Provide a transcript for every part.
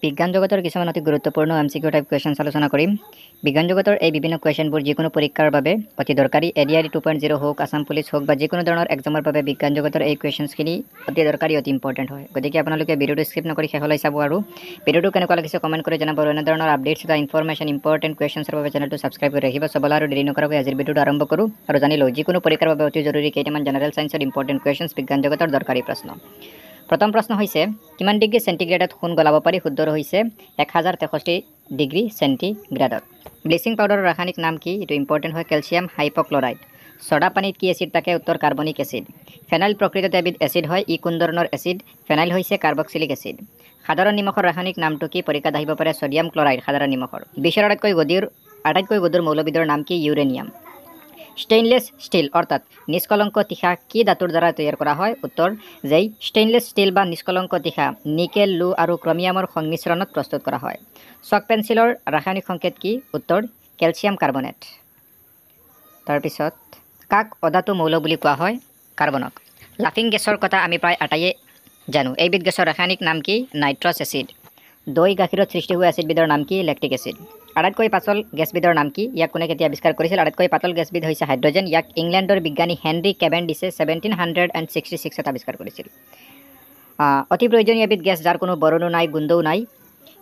বিজ্ঞান জগতৰ কিছুমান অতি গুৰুত্বপূৰ্ণ এমচিকিউ টাইপ কুৱেশ্যনছ আলোচনা কৰিম। বিজ্ঞান জগতৰ এই বিভিন্ন কুৱেশ্যনবোৰ যিকোনো পৰীক্ষাৰ বাবে অতি দৰকাৰী। এডিআৰই 2.0 হওক, আছাম পুলিচ হওক বা যিকোনো ধৰণৰ এক্সামৰ বাবে বিজ্ঞান জগতৰ এই কুৱেশ্যনছখিনি অতি দৰকাৰী, অতি ইম্পৰ্টেণ্ট হয়। গতিকে আপোনালোকে ভিডিঅ'টো স্কিপ নকৰি শেষলৈ চাব আৰু ভিডিঅ'টো কেনেকুৱা লাগিছে কমেণ্ট কৰি জনাব। আৰু এনেধৰণৰ আপডেটছ বা ইনফৰমেশ্যন ইম্পৰ্টেণ্ট কুৱেশ্যনছৰ বাবে চেনেলটো ছাবস্ক্ৰাইব কৰি ৰাখিব। চবলা আৰু দেৰি নকৰাকৈ আজিৰ ভিডিঅ'টো আৰম্ভ কৰোঁ আৰু জানি লওঁ যিকোনো পৰীক্ষাৰ বাবে অতি জৰুৰী কেইটামান জেনেৰেল ছায়েন্সৰ ইম্পৰ্টেণ্ট কুৱেশ্যনছ, বিজ্ঞান জগতৰ দৰকাৰী প্ৰশ্ন। প্ৰথম প্ৰশ্ন হৈছে, কিমান ডিগ্ৰী চেণ্টিগ্ৰেডত সোণ গলাব পাৰি? শুদ্ধ হৈছে 1063 ডিগ্ৰী চেণ্টিগ্ৰেডত। ব্লিচিং পাউডাৰৰ ৰাসায়নিক নাম কি? এইটো ইম্পৰ্টেণ্ট হয়, কেলছিয়াম হাইপ'ক্লৰাইড। ছ'ডা পানীত কি এচিড থাকে? উত্তৰ কাৰ্বনিক এচিড। ফেনাইল প্ৰকৃততে এবিধ এচিড হয়, ই কোন ধৰণৰ এচিড? ফেনাইল হৈছে কাৰ্বক্সিলিক এচিড। সাধাৰণ নিমখৰ ৰাসায়নিক নামটো কি? পৰীক্ষাত আহিব পাৰে, ছডিয়াম ক্লৰাইড সাধাৰণ নিমখৰ। বিশ্বৰ আটাইতকৈ গধুৰ মৌলবিধৰ নাম কি? ইউৰেনিয়াম। ষ্টেইনলেছ ষ্টীল অৰ্থাৎ নিষ্কলংক তীখা কি ধাতুৰ দ্বাৰা তৈয়াৰ কৰা হয়? উত্তৰ যেই। ষ্টেইনলেছ ষ্টীল বা নিষ্কলংক তীখা নিকেল, লো আৰু ক্ৰমিয়ামৰ সংমিশ্ৰণত প্ৰস্তুত কৰা হয়। চক পেঞ্চিলৰ ৰাসায়নিক সংকেত কি? উত্তৰ কেলছিয়াম কাৰ্বনেট। তাৰপিছত কাক অধাতু মৌল বুলি কোৱা হয়? কাৰ্বনক। লাফিং গেছৰ কথা আমি প্ৰায় আটাইয়ে জানো। এইবিধ গেছৰ ৰাসায়নিক নাম কি? Nitrous acid. দৈ গাখীৰত সৃষ্টি হোৱা এচিডবিধৰ নাম কি? Lactic acid. আটাইতকৈ পাতল গেছবিধৰ নাম কি? ইয়াক কোনে কেতিয়া আৱিষ্কাৰ কৰিছিল? আটাইতকৈ পাতল গেছবিধ হৈছে হাইড্ৰজেন। ইয়াক ইংলেণ্ডৰ বিজ্ঞানী হেনৰী কেভেণ্ডিছে 1766 আৱিষ্কাৰ কৰিছিল। অতি প্ৰয়োজনীয় এবিধ গেছ যাৰ কোনো বৰণো নাই, গোন্ধও নাই,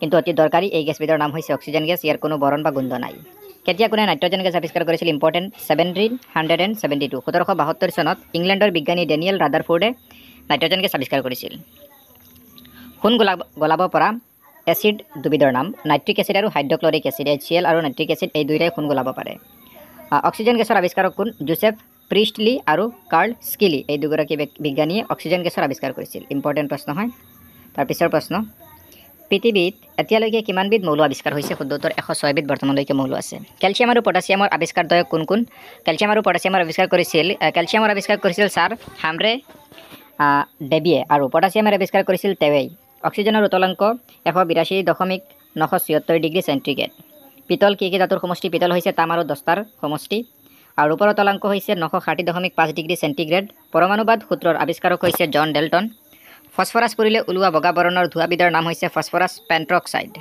কিন্তু অতি দৰকাৰী এই গেছবিধৰ নাম হৈছে অক্সিজেন গেছ। ইয়াৰ কোনো বৰণ বা গোন্ধ নাই। কেতিয়া কোনে নাইট্ৰজেন গেছ আৱিষ্কাৰ কৰিছিল? ইম্পৰ্টেণ্ট 1772। 1772 চনত ইংলেণ্ডৰ বিজ্ঞানী ডেনিয়েল ৰাদাৰফোৰ্ডে নাইট্ৰজেন গেছ আৱিষ্কাৰ কৰিছিল। সোণ গলাব পৰা এচিড দুবিধৰ নাম, নাইট্ৰিক এচিড আৰু হাইড্ৰক্লৰিক এচিড। HCl আৰু নাইট্ৰিক এচিড এই দুয়োটাই সোণ গলাব পাৰে। অক্সিজেন গেছৰ আৱিষ্কাৰক কোন? জোচেফ প্ৰিষ্টলি আৰু কাৰ্ল স্কিলি এই দুগৰাকী বিজ্ঞানীয়ে অক্সিজেন গেছৰ আৱিষ্কাৰ কৰিছিল। ইম্পৰ্টেণ্ট প্ৰশ্ন হয়। তাৰপিছৰ প্ৰশ্ন, পৃথিৱীত এতিয়ালৈকে কিমানবিধ মৌল আৱিষ্কাৰ হৈছে? শুদ্ধ উত্তৰ 106বিধ বৰ্তমানলৈকে মৌল আছে। কেলছিয়াম আৰু পটাছিয়ামৰ আৱিষ্কাৰদ্বয় কোন কোন? কেলছিয়াম আৰু পটাছিয়ামৰ আৱিষ্কাৰ কৰিছিল ছাৰ হামৰে ডেবিয়ে আৰু পটাছিয়ামৰ আৱিষ্কাৰ কৰিছিল তেৱেই। অক্সিজেনৰ উতলাংক 182.976 ডিগ্ৰী চেণ্টিগ্ৰেড। পিতল কি ধাতুৰ সমষ্টি? পিতল হৈছে তাম আৰু দস্তাৰ সমষ্টি। আৰু ৰূপৰ উতলাংক হৈছে 960.5 ডিগ্ৰী চেণ্টিগ্ৰেড। পৰমাণুবাদ সূত্ৰৰ আৱিষ্কাৰক হৈছে জন ডেল্টন। ফছফৰাছ পুৰিলে ওলোৱা বগা বৰণৰ ধোঁৱাবিধৰ নাম হৈছে ফছফৰাছ পেণ্ট্ৰক্সাইড।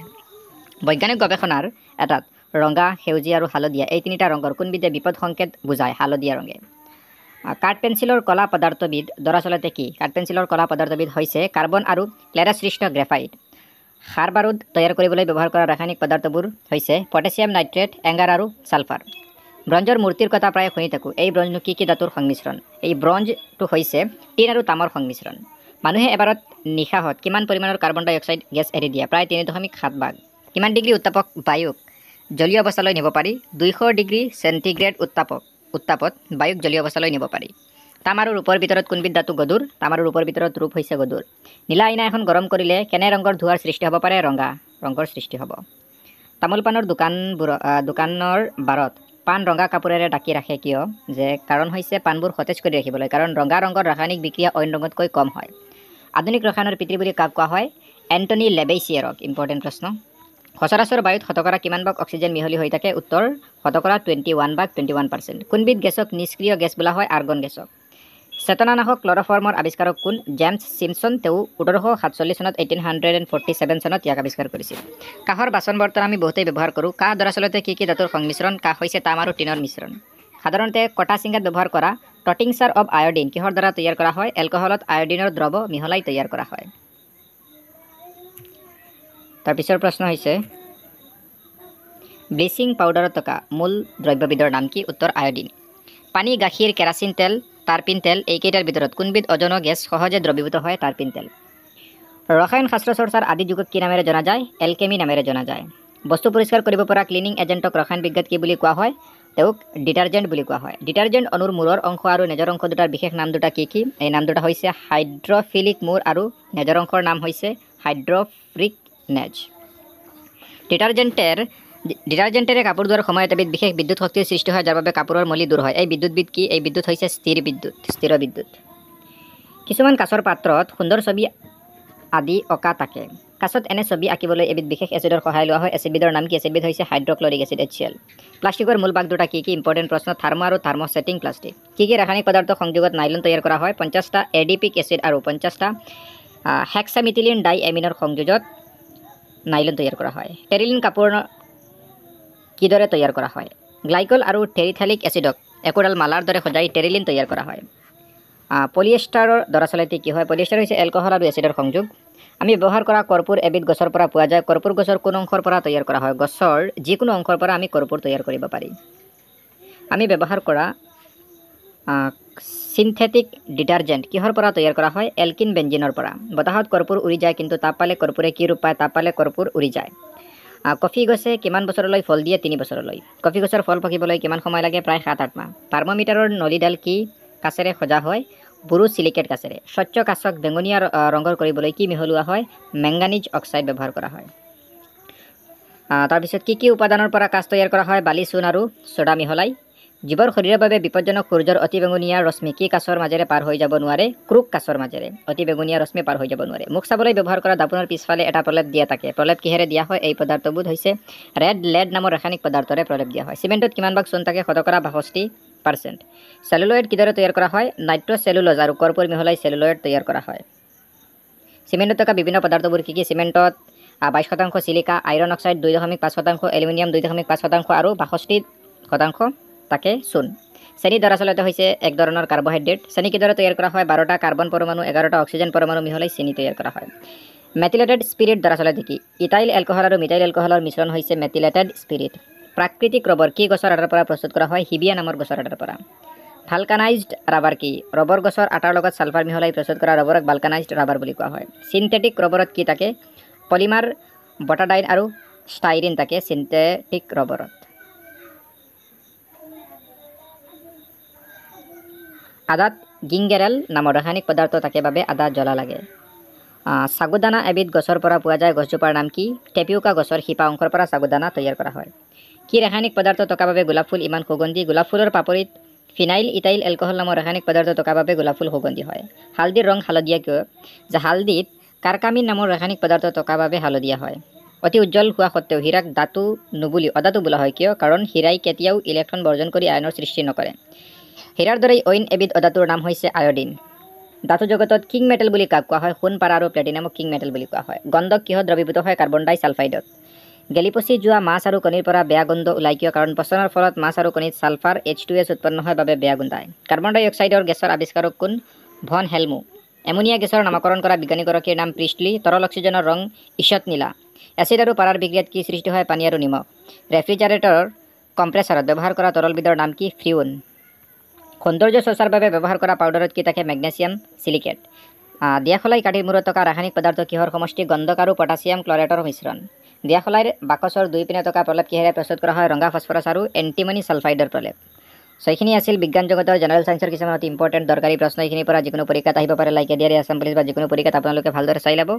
বৈজ্ঞানিক গৱেষণাৰ এটাত ৰঙা, সেউজীয়া আৰু হালধীয়া এই তিনিটা ৰঙৰ কোনবিধে বিপদ সংকেত বুজায়? হালধীয়া ৰঙে। কাঠপেঞ্চিলৰ কলা পদাৰ্থবিধ দৰাচলতে কি? কাঠপেঞ্চিলৰ কলা পদাৰ্থবিধ হৈছে কাৰ্বন আৰু ক্লেৰাসৃষ্ট গ্ৰেফাইট। সাৰ বাৰুদ তৈয়াৰ কৰিবলৈ ব্যৱহাৰ কৰা ৰাসায়নিক পদাৰ্থবোৰ হৈছে পটাছিয়াম নাইট্ৰেট, এংগাৰ আৰু ছালফাৰ। ব্ৰঞ্জৰ মূৰ্তিৰ কথা প্ৰায় শুনি থাকোঁ। এই ব্ৰঞ্জনো কি ধাতুৰ সংমিশ্ৰণ? এই ব্ৰঞ্জটো হৈছে টিন আৰু তামৰ সংমিশ্ৰণ। মানুহে এবাৰত নিশাহত কিমান পৰিমাণৰ কাৰ্বন ডাই অক্সাইড গেছ এৰি দিয়ে? প্ৰায় 3.7 ভাগ। কিমান ডিগ্ৰী উত্তাপত বায়ুক জলীয় অৱস্থালৈ নিব পাৰি? 200 ডিগ্ৰী চেণ্টিগ্ৰেড উত্তাপত বায়ুক জলীয় অৱস্থালৈ নিব পাৰি। তাম আৰু ৰূপৰ ভিতৰত কোনবিধ ধাতু গধুৰ? তাম আৰু ৰূপৰ ভিতৰত ৰূপ হৈছে গধুৰ। নীলা আইনা এখন গৰম কৰিলে কেনে ৰঙৰ ধোঁৱাৰ সৃষ্টি হ'ব পাৰে? ৰঙা ৰঙৰ সৃষ্টি হ'ব। তামোল পাণৰ দোকানৰ বাৰত পাণ ৰঙা কাপোৰেৰে ঢাকি ৰাখে কিয়? কাৰণ হৈছে পাণবোৰ সতেজ কৰি ৰাখিবলৈ, কাৰণ ৰঙা ৰঙৰ ৰাসায়নিক বিক্ৰিয়া অইন ৰঙতকৈ কম হয়। আধুনিক ৰসায়নৰ পিতৃ বুলি কাক কোৱা হয়? এণ্টনি লেবেইছিয়েৰক। ইম্পৰ্টেণ্ট প্ৰশ্ন। সচৰাচৰ বায়ুত শতকৰা কিমান ভাগ অক্সিজেন মিহলি হৈ থাকে? উত্তৰ শতকৰা 21 ভাগ, 21%। কোনবিধ গেছক নিষ্ক্ৰিয় গেছ বোলা হয়? আৰ্গন গেছক। চেতনানাশক ক্লৰফৰ্মৰ আৱিষ্কাৰক কোন? জেমছ চিমছন। তেওঁ 1847 চনত 1847 চনত ইয়াক আৱিষ্কাৰ কৰিছিল। কাঁহৰ বাচন বৰ্তন আমি বহুতেই ব্যৱহাৰ কৰোঁ। কাঁহ দৰাচলতে কি ধাতুৰ সংমিশ্ৰণ? কাঁহ হৈছে তাম আৰু টিনৰ মিশ্ৰণ। সাধাৰণতে কটা চিঙাত ব্যৱহাৰ কৰা টটিংচাৰ অৱ আয়ডিন কিহৰ দ্বাৰা তৈয়াৰ কৰা হয়? এলকহলত আয়ডিনৰ দ্ৰৱ মিহলাই তৈয়াৰ কৰা হয়। তাৰপিছৰ প্ৰশ্ন হৈছে, ব্লিচিং পাউডাৰত থকা মূল দ্ৰব্যবিধৰ নাম কি? উত্তৰ আয়ডিন। পানী, গাখীৰ, কেৰাচিন তেল, টাৰ্পিন তেল এইকেইটাৰ ভিতৰত কোনবিধ অজন গেছ সহজে দ্ৰৱীভূত হয়? টাৰ্পিন তেল। ৰসায়ন শাস্ত্ৰ চৰ্চাৰ আদি যুগক কি নামেৰে জনা যায়? এলকেমি নামেৰে জনা যায়। বস্তু পৰিষ্কাৰ কৰিব পৰা ক্লিনিং এজেণ্টক ৰসায়ন বিজ্ঞানত কি বুলি কোৱা হয়? তেওঁক ডিটাৰজেণ্ট বুলি কোৱা হয়। ডিটাৰজেণ্ট অণুৰ মূৰৰ অংশ আৰু নেজৰ অংশ দুটাৰ বিশেষ নাম দুটা কি কি? এই নাম দুটা হৈছে হাইড্ৰফিলিক মূৰ আৰু নেজৰ অংশৰ নাম হৈছে হাইড্ৰফ্ৰিক নেজ। ডিটাৰজেণ্টেৰে কাপোৰ ধোৱাৰ সময়ত এবিধ বিশেষ বিদ্যুৎ শক্তিৰ সৃষ্টি হয় যাৰ বাবে কাপোৰৰ মলি দূৰ হয়। এই বিদ্যুৎবিধ কি? এই বিদ্যুৎ হৈছে স্থিৰ বিদ্যুৎ। কিছুমান কাঁচৰ পাত্ৰত সুন্দৰ ছবি আদি অঁকা থাকে। কাঁচত এনে ছবি আঁকিবলৈ এবিধ বিশেষ এচিডৰ সহায় লোৱা হয়। এচিডবিধৰ নাম কি? এচিডবিধ হৈছে হাইড্ৰক্লৰিক এচিড, HCl। প্লাষ্টিকৰ মূল ভাগ দুটা কি কি? ইম্পৰ্টেণ্ট প্ৰশ্ন। থাৰ্মো আৰু থাৰ্মোছেটিং প্লাষ্টিক। কি ৰাসায়নিক পদাৰ্থ সংযোগত নাইলন তৈয়াৰ কৰা হয়? 50টা এডিপিক এচিড আৰু 50টা হেক্সামিথিলিন ডাই এমিনৰ সংযোজত নাইলন তৈয়াৰ কৰা হয় টেৰিলিন কাপোৰ কিদৰে তৈয়াৰ কৰা হয় গ্লাইকল আৰু টেৰিথালিক এচিডক একোডাল মালাৰ দৰে সজাই টেৰিলিন তৈয়াৰ কৰা হয় পলিয়েষ্টাৰৰ দৰাচলতে কি হয় পলিয়েষ্টাৰ হৈছে এলকহল আৰু এচিডৰ সংযোগ আমি ব্যৱহাৰ কৰা কৰ্পূৰ এবিধ গছৰ পৰা পোৱা যায় কৰ্পূৰ গছৰ কোন অংশৰ পৰা তৈয়াৰ কৰা হয় গছৰ যিকোনো অংশৰ পৰা আমি কৰ্পূৰ তৈয়াৰ কৰিব পাৰি আমি ব্যৱহাৰ কৰা সিনথেটিক ডিটাৰজেণ্ট কিহৰ পৰা তৈয়াৰ কৰা হয় এলকিন বেঞ্জিনৰ পৰা বতাহত কৰ্পূৰ উৰি যায় কিন্তু তাপ পালে কৰ্পূৰে কি ৰূপ পায় তাপ পালে কৰ্পূৰ উৰি যায় কফি গছে কিমান বছৰলৈ ফল দিয়ে 3 বছৰলৈ কফি গছৰ ফল পকিবলৈ কিমান সময় লাগে প্ৰায় 7-8 মাহ থাৰ্মোমিটাৰৰ নলীডাল কি কাছেৰে সজা হয় বুৰু সিলিকেট কাছেৰে স্বচ্ছ কাচক বেঙুনীয়া ৰঙৰ কৰিবলৈ কি মিহলোৱা হয় মেংগানিজ অক্সাইড ব্যৱহাৰ কৰা হয় তাৰপিছত কি উপাদানৰ পৰা কাঁচ তৈয়াৰ কৰা হয় বালি চূণ আৰু সোডা মিহলাই জীৱৰ শৰীৰৰ বাবে বিপজ্জনক সূৰ্যৰ অতি বেঙুনীয়া ৰশ্মি কি কাছৰ মাজেৰে পাৰ হৈ যাব নোৱাৰে ক্ৰুক কাছৰ মাজেৰে অতি বেঙুনীয়া ৰশ্মি পাৰ হৈ যাব নোৱাৰে মুখ চাবলৈ ব্যৱহাৰ কৰা দাপোনৰ পিছফালে এটা প্ৰলেপ দিয়া থাকে প্ৰলেপ কিহেৰে দিয়া হয় এই পদাৰ্থবোৰ হৈছে ৰেড লেড নামৰ ৰাসায়নিক পদাৰ্থৰে প্ৰলেপ দিয়া হয় চিমেণ্টত কিমান ভাগ চূণ থাকে 62% চেলুলয়েড কিদৰে তৈয়াৰ কৰা হয় নাইট্ৰ'চেলুলোজ আৰু কৰ্পূৰ মিহলাই চেলুলয়েড তৈয়াৰ কৰা হয় চিমেণ্টত থকা বিভিন্ন পদাৰ্থবোৰ কি চিমেণ্টত 22% সিলিকা আইৰণ অক্সাইড 2.5% এলুমিনিয়াম 2.5% আৰু 62% তাকে চূণ চেনি দৰাচলতে হৈছে এক ধৰণৰ কাৰ্বহাইড্ৰেট চেনি কিদৰে তৈয়াৰ কৰা হয় 12টা কাৰ্বন পৰমাণু 11টা অক্সিজেন পৰমাণু মিহলাই চেনি তৈয়াৰ কৰা হয় মেথিলেটেড স্পিৰিট দৰাচলতে কি ইথাইল এলকহল আৰু মিথাইল এলকহলৰ মিশ্ৰণ হৈছে মেথিলেটেড স্পিৰিট প্ৰাকৃতিক ৰবৰ কি গছৰ আঠাৰ পৰা প্ৰস্তুত কৰা হয় হিবিয়া নামৰ গছৰ আঠাৰ পৰা ভালকানাইজড ৰাবাৰ কি ৰবৰ গছৰ আঠাৰ লগত সালফাৰ মিহলাই প্ৰস্তুত কৰা ৰবৰক ভালকানাইজড ৰাবাৰ বুলি কোৱা হয় সিনথেটিক ৰবৰত কি থাকে পলিমাৰ বটাডাইন আৰু ষ্টাইৰিন থাকে সিনথেটিক ৰবৰত আদাত গিংগেৰেল নামৰ ৰাসায়নিক পদাৰ্থ থাকে বাবে আদা জ্বলা লাগে সাগুদানা এবিধ গছৰ পৰা পোৱা যায় গছজোপাৰ নাম কি টেপিওকা গছৰ শিপা অংশৰ পৰা সাগুদানা তৈয়াৰ কৰা হয় কি ৰাসায়নিক পদাৰ্থ থকা বাবে গোলাপ ফুল ইমান সুগন্ধি গোলাপ ফুলৰ পাপৰিত ফিনাইল ইথাইল এলকহল নামৰ ৰাসায়নিক পদাৰ্থ থকা বাবে গোলাপ ফুল সুগন্ধি হয় হালদিৰ ৰং হালধীয়া কিয় যে হালদিত কাৰ্কামিন নামৰ ৰাসায়নিক পদাৰ্থ থকা বাবে হালধীয়া হয় অতি উজ্জ্বল হোৱা সত্ত্বেও হীৰাক ধাতু নুবুলি অধাতু বোলা হয় কিয় কাৰণ হীৰাই কেতিয়াও ইলেক্ট্ৰন বৰ্জন কৰি আয়নৰ সৃষ্টি নকৰে হীৰাৰ দৰে অইন এবিধ অধাতুৰ নাম হৈছে আয়োডিন ধাতু জগতত কিং মেটেল বুলি কাক কোৱা হয় সোণ পাৰা আৰু প্লেটিনামক কিং মেটেল বুলি কোৱা হয় গন্ধক কিহত দ্ৰৱীভূত হয় কাৰ্বন ডাই সালফাইডত গেলিপচি যোৱা মাছ আৰু কণীৰ পৰা বেয়া গোন্ধ ওলাই কিয় কাৰণ পচনৰ ফলত মাছ আৰু কণীত সালফাৰ H2S উৎপন্ন হয় বাবে বেয়া গোন্ধায় কাৰ্বন ডাই অক্সাইডৰ গেছৰ আৱিষ্কাৰক কোন ভন হেলমু এমোনিয়া গেছৰ নামকৰণ কৰা বিজ্ঞানীগৰাকীৰ নাম প্ৰিষ্টলি তৰল অক্সিজেনৰ ৰং ঈষৎ নীলা এচিড আৰু পাৰাৰ বিক্ৰিয়াত কি সৃষ্টি হয় পানী আৰু নিমখ ৰেফ্ৰিজাৰেটৰৰ কম্প্ৰেছাৰত ব্যৱহাৰ কৰা তৰলবিধৰ নাম কি ফ্ৰিউন সৌন্দৰ্য চৰ্চাৰ বাবে ব্যৱহাৰ কৰা পাউডাৰত কি থাকে মেগনেছিয়াম সিলিকেট দিয়াখলাই কাঠিৰ মূৰত থকা ৰাসায়নিক পদাৰ্থ কিহৰ সমষ্টি গন্ধক আৰু পটাছিয়াম ক্লৰেটৰ মিশ্ৰণ দিয়াখলাইৰ বাকচৰ দুই পিনে থকা প্ৰলেপ কিহেৰে প্ৰস্তুত কৰা হয় ৰঙা ফছফৰাছ আৰু এণ্টিমনি সালফাইডৰ প্ৰলেপ এইখিনি আছিল বিজ্ঞান জগতৰ জেনেৰেল সায়েন্সৰ কিছুমান অতি ইম্পৰ্টেণ্ট দৰকাৰী প্ৰশ্ন এইখিনিৰ পৰা যিকোনো পৰীক্ষাত আহিব পাৰে লাইক এডিয়াৰ আছাম পুলিচ বা যিকোনো পৰীক্ষাত আপোনালোকে ভালদৰে চাই ল'ব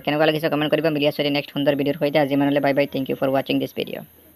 কেনেকুৱা লাগিছে কমেণ্ট কৰিব মিলি আছোঁ নেক্সট সুন্দৰ ভিডিঅ'ৰ সৈতে আজি মানলৈ bye bye thank you for ৱাচিং দিছ ভিডিঅ'